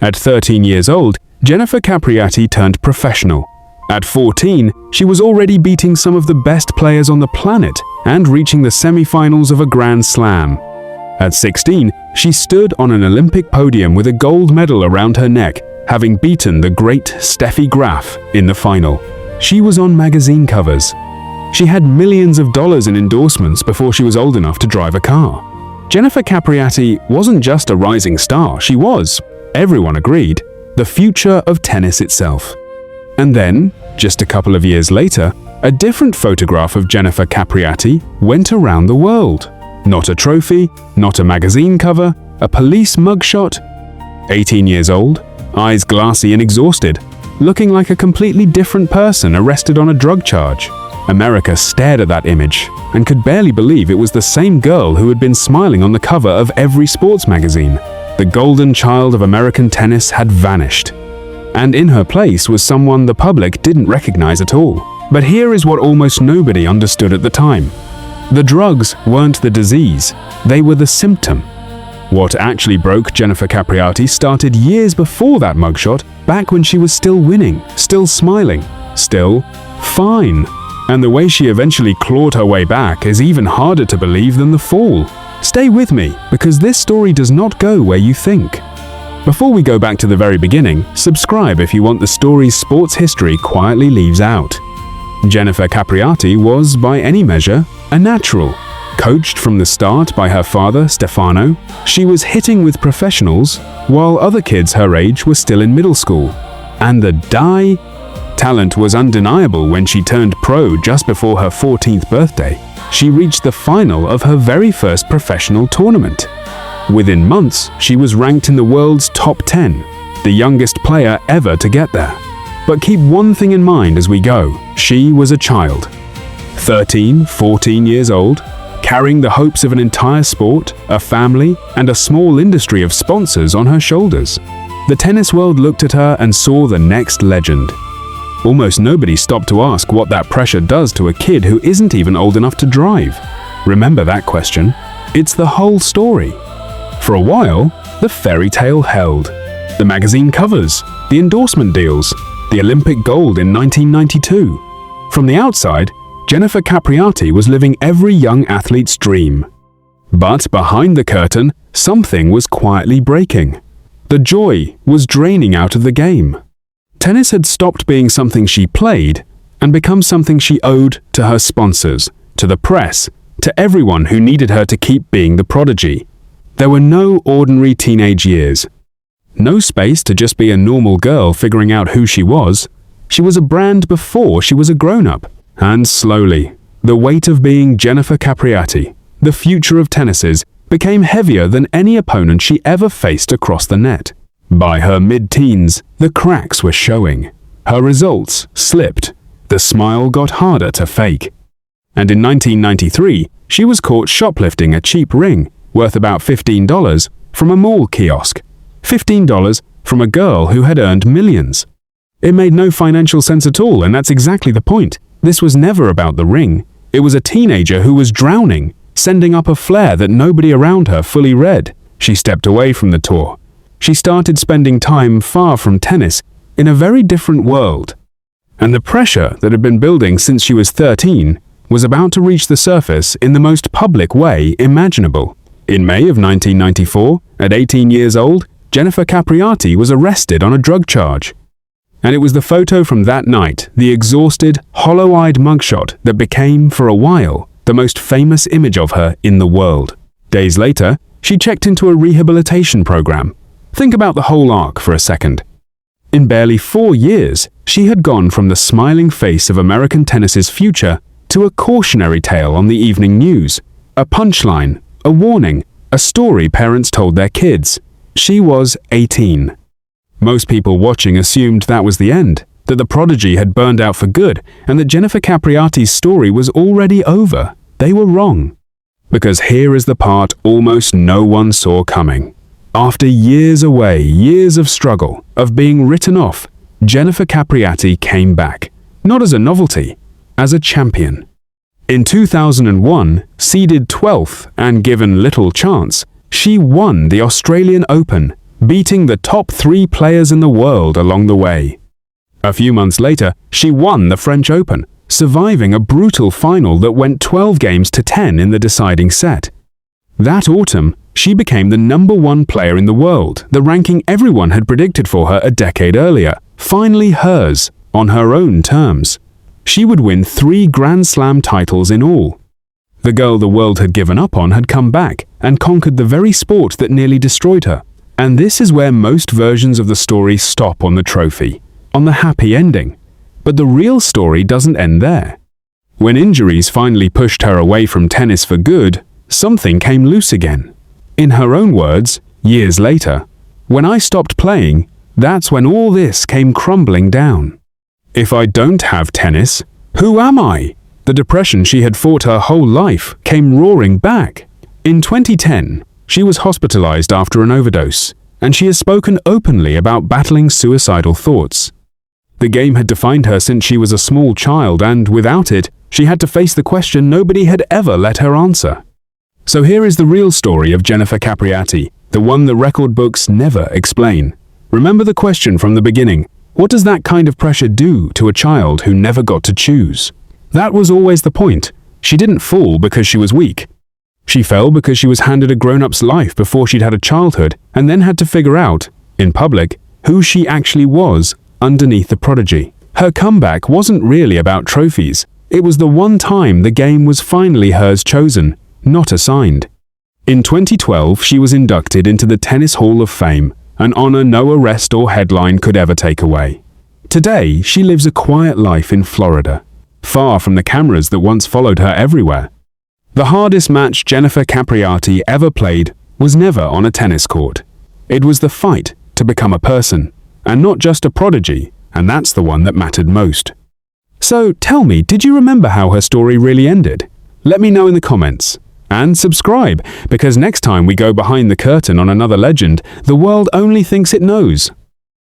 At 13 years old, Jennifer Capriati turned professional. At 14, she was already beating some of the best players on the planet and reaching the semi-finals of a Grand Slam. At 16, she stood on an Olympic podium with a gold medal around her neck, having beaten the great Steffi Graf in the final. She was on magazine covers. She had millions of dollars in endorsements before she was old enough to drive a car. Jennifer Capriati wasn't just a rising star, she was, everyone agreed, the future of tennis itself. And then, just a couple of years later, a different photograph of Jennifer Capriati went around the world. Not a trophy, not a magazine cover, a police mugshot. 18 years old, eyes glassy and exhausted, looking like a completely different person arrested on a drug charge. America stared at that image and could barely believe it was the same girl who had been smiling on the cover of every sports magazine. The golden child of American tennis had vanished. And in her place was someone the public didn't recognize at all. But here is what almost nobody understood at the time. The drugs weren't the disease, they were the symptom. What actually broke Jennifer Capriati started years before that mugshot, back when she was still winning, still smiling, still fine. And the way she eventually clawed her way back is even harder to believe than the fall. Stay with me, because this story does not go where you think. Before we go back to the very beginning, subscribe if you want the story's sports history quietly leaves out. Jennifer Capriati was, by any measure, a natural. Coached from the start by her father, Stefano, she was hitting with professionals, while other kids her age were still in middle school. And the talent was undeniable when she turned pro just before her 14th birthday. She reached the final of her very first professional tournament. Within months, she was ranked in the world's top 10, the youngest player ever to get there. But keep one thing in mind as we go, she was a child. 13, 14 years old, carrying the hopes of an entire sport, a family, and a small industry of sponsors on her shoulders. The tennis world looked at her and saw the next legend. Almost nobody stopped to ask what that pressure does to a kid who isn't even old enough to drive. Remember that question? It's the whole story. For a while, the fairy tale held. The magazine covers, the endorsement deals, the Olympic gold in 1992. From the outside, Jennifer Capriati was living every young athlete's dream. But behind the curtain, something was quietly breaking. The joy was draining out of the game. Tennis had stopped being something she played and become something she owed to her sponsors, to the press, to everyone who needed her to keep being the prodigy. There were no ordinary teenage years. No space to just be a normal girl figuring out who she was. She was a brand before she was a grown-up. And slowly, the weight of being Jennifer Capriati, the future of tennis's, became heavier than any opponent she ever faced across the net. By her mid-teens, the cracks were showing. Her results slipped. The smile got harder to fake. And in 1993, she was caught shoplifting a cheap ring, worth about $15, from a mall kiosk. $15 from a girl who had earned millions. It made no financial sense at all, and that's exactly the point. This was never about the ring. It was a teenager who was drowning, sending up a flare that nobody around her fully read. She stepped away from the tour. She started spending time far from tennis, in a very different world. And the pressure that had been building since she was 13 was about to reach the surface in the most public way imaginable. In May of 1994, at 18 years old, Jennifer Capriati was arrested on a drug charge. And it was the photo from that night, the exhausted, hollow-eyed mugshot, that became, for a while, the most famous image of her in the world. Days later, she checked into a rehabilitation program. Think about the whole arc for a second. In barely 4 years, she had gone from the smiling face of American tennis's future to a cautionary tale on the evening news, a punchline, a warning, a story parents told their kids. She was 18. Most people watching assumed that was the end, that the prodigy had burned out for good, and that Jennifer Capriati's story was already over. They were wrong. Because here is the part almost no one saw coming. After years away, years of struggle, of being written off, Jennifer Capriati came back, not as a novelty, as a champion. In 2001, seeded 12th and given little chance, she won the Australian Open, beating the top 3 players in the world along the way. A few months later, she won the French Open, surviving a brutal final that went 12 games to 10 in the deciding set. That autumn, she became the #1 player in the world, the ranking everyone had predicted for her a decade earlier, finally hers, on her own terms. She would win 3 Grand Slam titles in all. The girl the world had given up on had come back and conquered the very sport that nearly destroyed her. And this is where most versions of the story stop on the trophy, on the happy ending. But the real story doesn't end there. When injuries finally pushed her away from tennis for good, something came loose again. In her own words, years later, "When I stopped playing, that's when all this came crumbling down. If I don't have tennis, who am I?" The depression she had fought her whole life came roaring back. In 2010, she was hospitalized after an overdose, and she has spoken openly about battling suicidal thoughts. The game had defined her since she was a small child, and without it, she had to face the question nobody had ever let her answer. So here is the real story of Jennifer Capriati, the one the record books never explain. Remember the question from the beginning: what does that kind of pressure do to a child who never got to choose? That was always the point. She didn't fall because she was weak. She fell because she was handed a grown-up's life before she'd had a childhood, and then had to figure out, in public, who she actually was underneath the Prodigy. Her comeback wasn't really about trophies. It was the one time the game was finally hers chosen, not assigned. In 2012, she was inducted into the Tennis Hall of Fame, an honor no arrest or headline could ever take away. Today, she lives a quiet life in Florida, far from the cameras that once followed her everywhere. The hardest match Jennifer Capriati ever played was never on a tennis court. It was the fight to become a person, and not just a prodigy, and that's the one that mattered most. So tell me, did you remember how her story really ended? Let me know in the comments. And subscribe, because next time we go behind the curtain on another legend, the world only thinks it knows.